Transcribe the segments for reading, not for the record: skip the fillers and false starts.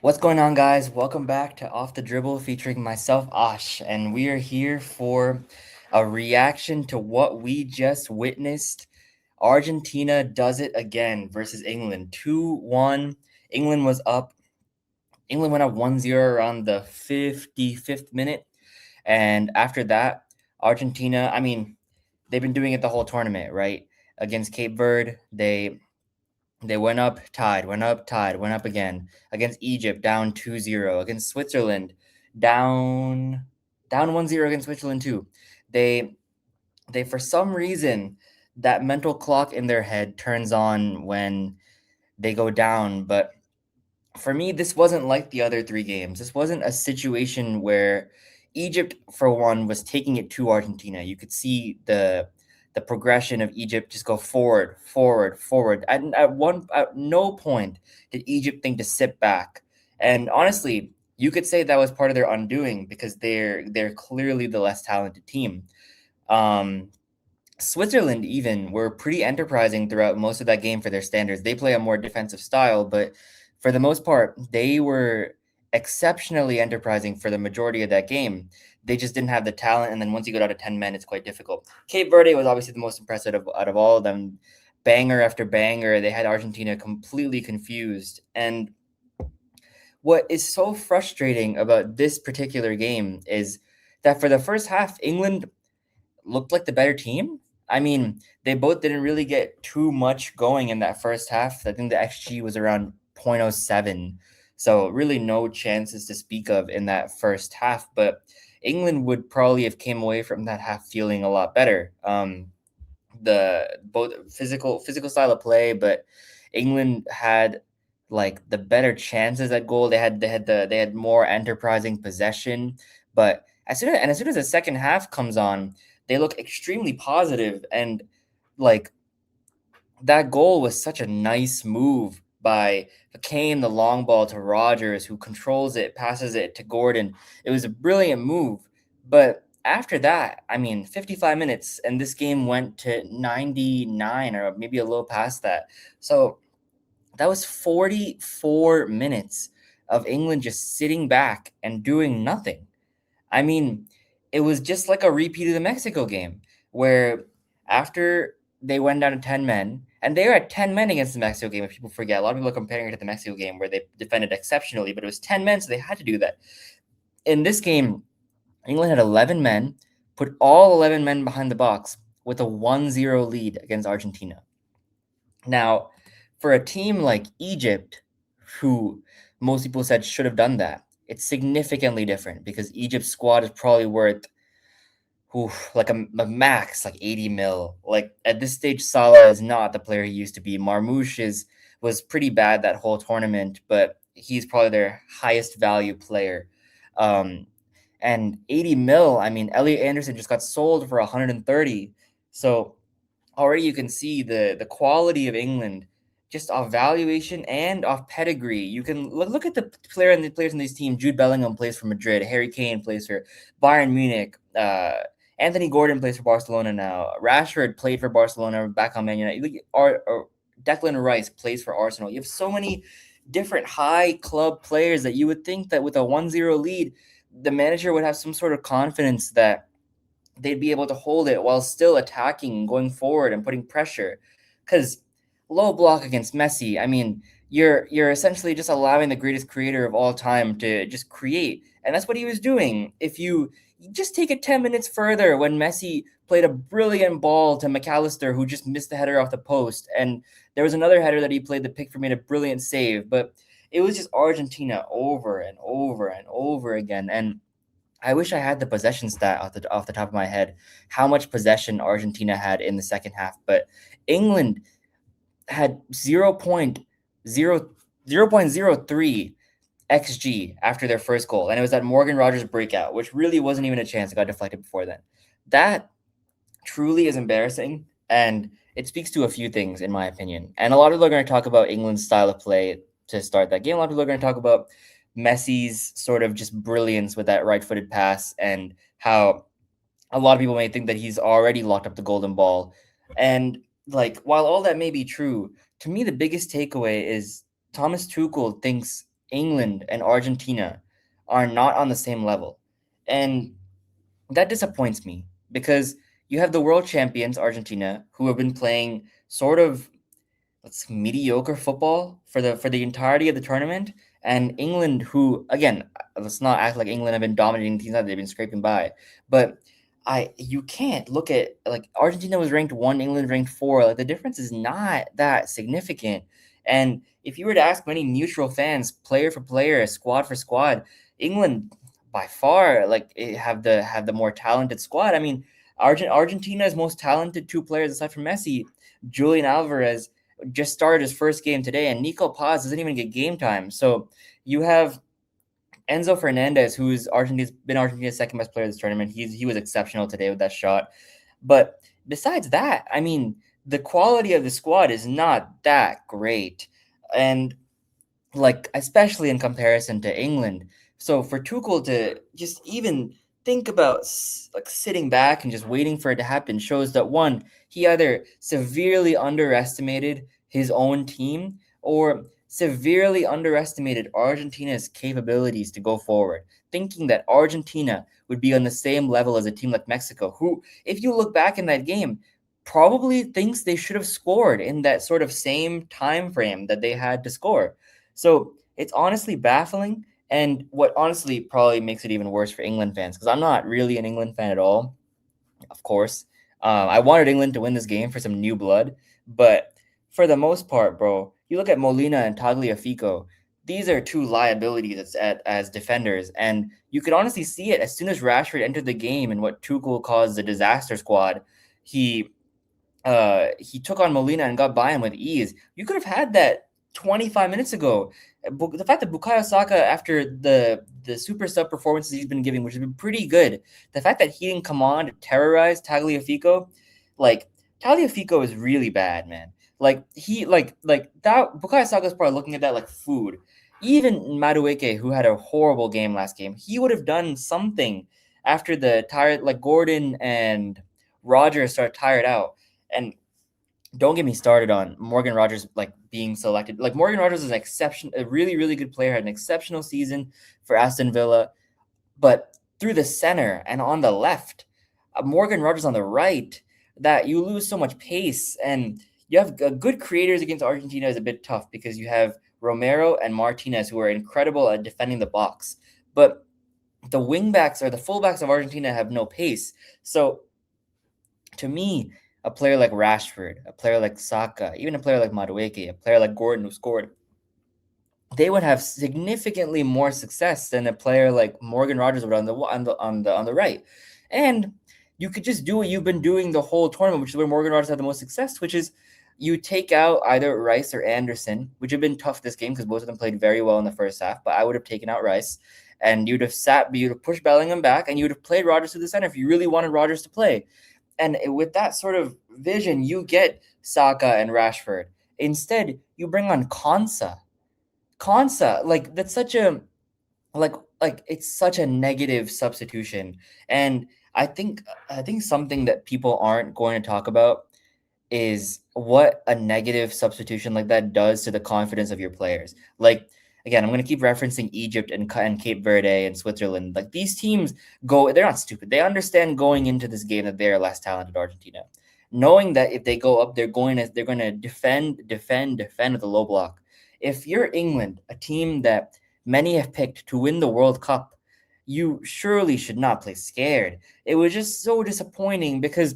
What's going on, guys? Welcome back to Off the Dribble featuring myself, Ash, and we are here for a reaction to what we just witnessed. Argentina does it again versus England. 2-1. England was up. England went up 1-0 around the 55th minute. And after that, Argentina, they've been doing it the whole tournament, right? Against Cape Verde, they went up, tied, went up, tied, went up again. Against Egypt, down 2-0. Against Switzerland, down 1-0 against Switzerland too. They for some reason that mental clock in their head turns on when they go down, but for me this wasn't like the other 3 games. This wasn't a situation where Egypt for one was taking it to Argentina. You could see the progression of Egypt just go forward, forward, forward. At no point did Egypt think to sit back. And honestly, you could say that was part of their undoing because they're clearly the less talented team. Um, Switzerland even were pretty enterprising throughout most of that game for their standards. They play a more defensive style, but for the most part, they were exceptionally enterprising for the majority of that game. They just didn't have the talent, and then once you go down to 10 men, it's quite difficult. Cape Verde was obviously the most impressive out of all of them. Banger after banger, they had Argentina completely confused. And what is so frustrating about this particular game is that for the first half, England looked like the better team. They both didn't really get too much going in that first half. I think the XG was around 0.07. So really no chances to speak of in that first half, but England would probably have came away from that half feeling a lot better. The both physical style of play, but England had like the better chances at goal. They had more enterprising possession, but as soon as the second half comes on, they look extremely positive, and like that goal was such a nice move by Kane, the long ball to Rogers, who controls it, passes it to Gordon. It was a brilliant move. But after that, 55 minutes, and this game went to 99 or maybe a little past that. So that was 44 minutes of England just sitting back and doing nothing. I mean, it was just like a repeat of the Mexico game where after they went down to 10 men, and they were at 10 men against the Mexico game, if people forget. A lot of people are comparing it to the Mexico game where they defended exceptionally, but it was 10 men, so they had to do that. In this game, England had 11 men, put all 11 men behind the box with a 1-0 lead against Argentina. Now, for a team like Egypt, who most people said should have done that, it's significantly different because Egypt's squad is probably worth like a max like 80 mil. Like at this stage, Salah is not the player he used to be. Marmoush was pretty bad that whole tournament, but he's probably their highest value player. Um, and 80 mil, Elliot Anderson just got sold for 130. So already you can see the quality of England just off valuation and off pedigree. You can look at the players in this team. Jude Bellingham plays for Madrid. Harry Kane plays for Bayern Munich. Anthony Gordon plays for Barcelona now. Rashford played for Barcelona back on Man United. Or Declan Rice plays for Arsenal. You have so many different high club players that you would think that with a 1-0 lead, the manager would have some sort of confidence that they'd be able to hold it while still attacking, going forward, and putting pressure. Because low block against Messi, you're essentially just allowing the greatest creator of all time to just create, and that's what he was doing. If you just take it 10 minutes further, when Messi played a brilliant ball to McAllister, who just missed the header off the post, and there was another header that he played that Pickford made a brilliant save, but it was just Argentina over and over and over again. And I wish I had the possession stat off the top of my head, how much possession Argentina had in the second half, but England had 0.03 xG after their first goal, and it was that Morgan Rogers breakout, which really wasn't even a chance. It got deflected before then. That truly is embarrassing, and it speaks to a few things, in my opinion. And a lot of people are going to talk about England's style of play to start that game. A lot of people are going to talk about Messi's sort of just brilliance with that right-footed pass, and how a lot of people may think that he's already locked up the golden ball. And like, while all that may be true, to me the biggest takeaway is Thomas Tuchel thinks England and Argentina are not on the same level. And that disappoints me because you have the world champions, Argentina, who have been playing sort of that's mediocre football for the entirety of the tournament. And England, who again, let's not act like England have been dominating teams that they've been scraping by, but you can't look at like Argentina was ranked 1, England ranked 4. Like the difference is not that significant. And if you were to ask many neutral fans, player for player, squad for squad, England by far have the more talented squad. I mean, Argentina's most talented two players aside from Messi, Julian Alvarez just started his first game today, and Nico Paz doesn't even get game time. So you have Enzo Fernandez, who's Argentina's second best player of this tournament. He was exceptional today with that shot. But besides that, I mean, the quality of the squad is not that great, and like especially in comparison to England. So for Tuchel to just even think about like sitting back and just waiting for it to happen shows that one, he either severely underestimated his own team or severely underestimated Argentina's capabilities to go forward, thinking that Argentina would be on the same level as a team like Mexico, who, if you look back in that game, probably thinks they should have scored in that sort of same time frame that they had to score. So it's honestly baffling. And what honestly probably makes it even worse for England fans, because I'm not really an England fan at all, of course. I wanted England to win this game for some new blood, but for the most part, bro, you look at Molina and Tagliafico. These are two liabilities as defenders, and you could honestly see it as soon as Rashford entered the game and what Tuchel calls the disaster squad. He he took on Molina and got by him with ease. You could have had that 25 minutes ago. The fact that Bukayo Saka, after the super sub performances he's been giving, which has been pretty good, the fact that he didn't come on to terrorize Tagliafico, like Tagliafico is really bad, man. Like he like that Bukayo Saka is probably looking at that like food. Even Madueke, who had a horrible game last game, he would have done something after the tired like Gordon and Rogers started tired out. And don't get me started on Morgan Rogers like being selected. Like Morgan Rogers is a really, really good player, had an exceptional season for Aston Villa, but through the center and on the left, Morgan Rogers on the right, that you lose so much pace, and you have good creators against Argentina is a bit tough because you have Romero and Martinez who are incredible at defending the box, but the wingbacks or the fullbacks of Argentina have no pace. So to me, a player like Rashford, a player like Saka, even a player like Madueke, a player like Gordon who scored, they would have significantly more success than a player like Morgan Rogers would on the right. And you could just do what you've been doing the whole tournament, which is where Morgan Rogers had the most success, which is you take out either Rice or Anderson, which have been tough this game because both of them played very well in the first half, but I would have taken out Rice. And you'd have pushed Bellingham back and you would have played Rogers to the center if you really wanted Rogers to play. And with that sort of vision, you get Saka and Rashford. Instead, you bring on Konsa. Konsa, like that's such a like it's such a negative substitution. And I think something that people aren't going to talk about is what a negative substitution like that does to the confidence of your players. Like again, I'm going to keep referencing Egypt and Cape Verde and Switzerland. Like these teams they're not stupid. They understand going into this game that they are less talented Argentina, knowing that if they go up, they're going to defend with a low block. If you're England, a team that many have picked to win the World Cup, you surely should not play scared. It was just so disappointing because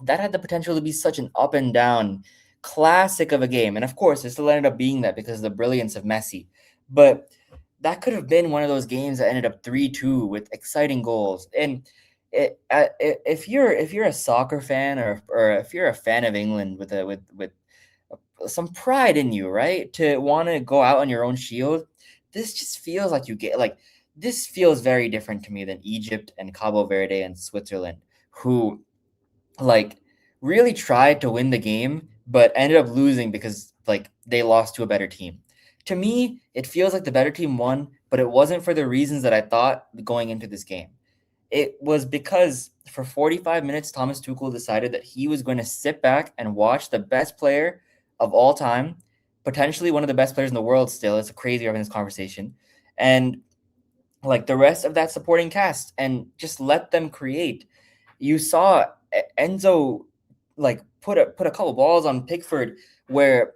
that had the potential to be such an up and down classic of a game. And of course, it still ended up being that because of the brilliance of Messi. But that could have been one of those games that ended up 3-2 with exciting goals. And if you're a soccer fan or if you're a fan of England with some pride in you, right? To want to go out on your own shield, this just feels like this feels very different to me than Egypt and Cabo Verde and Switzerland, who like really tried to win the game but ended up losing because like they lost to a better team. To me, it feels like the better team won, but it wasn't for the reasons that I thought going into this game. It was because for 45 minutes Thomas Tuchel decided that he was going to sit back and watch the best player of all time, potentially one of the best players in the world still. It's crazy having this conversation. And like the rest of that supporting cast, and just let them create. You saw Enzo like put a couple balls on Pickford where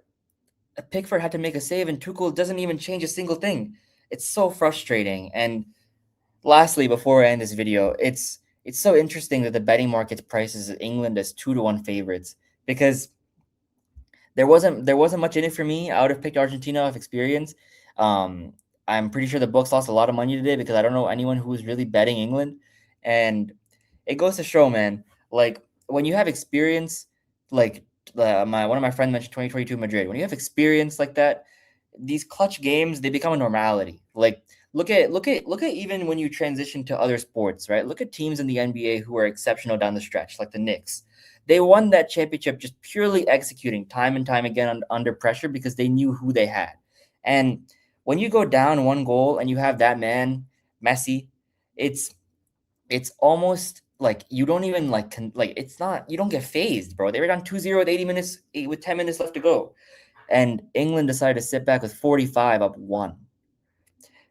Pickford had to make a save and Tuchel doesn't even change a single thing. It's so frustrating. And lastly, before I end this video, it's so interesting that the betting market prices England as 2-1 favorites, because there wasn't much in it for me. I would have picked Argentina off experience. Um, I'm pretty sure the books lost a lot of money today because I don't know anyone who's really betting England, and it goes to show, man. Like when you have experience, like my one of my friends mentioned 2022 Madrid. When you have experience like that, these clutch games they become a normality. Like look at even when you transition to other sports, right? Look at teams in the NBA who are exceptional down the stretch, like the Knicks. They won that championship just purely executing time and time again under pressure because they knew who they had. And when you go down one goal and you have that man, Messi, it's it's almost like you don't even like it's not you don't get phased, bro. They were down 2-0 with 80 minutes with 10 minutes left to go. And England decided to sit back with 45 up 1.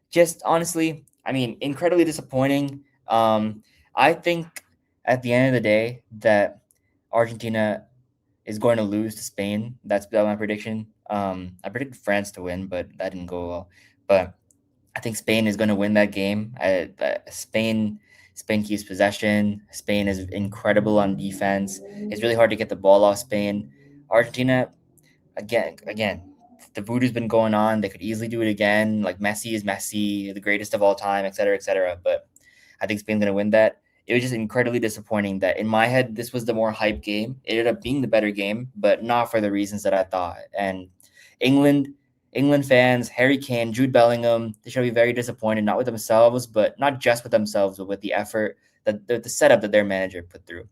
Just honestly, I mean, incredibly disappointing. I think at the end of the day that Argentina is going to lose to Spain. That's my prediction. I predicted France to win, but that didn't go well. But I think Spain is going to win that game. Spain keeps possession. Spain is incredible on defense. It's really hard to get the ball off Spain. Argentina, again, the voodoo's been going on. They could easily do it again. Like Messi is Messi, the greatest of all time, et cetera, et cetera. But I think Spain's going to win that. It was just incredibly disappointing that in my head, this was the more hype game. It ended up being the better game, but not for the reasons that I thought. And England, England fans, Harry Kane, Jude Bellingham, they should be very disappointed, not with themselves, but not just with themselves, but with the effort, that the setup that their manager put through.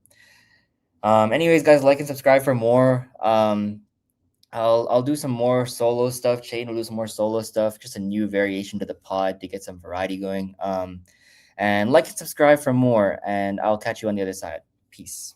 Anyways, guys, like and subscribe for more. I'll do some more solo stuff. Shane will do some more solo stuff, just a new variation to the pod to get some variety going. And like and subscribe for more, and I'll catch you on the other side. Peace.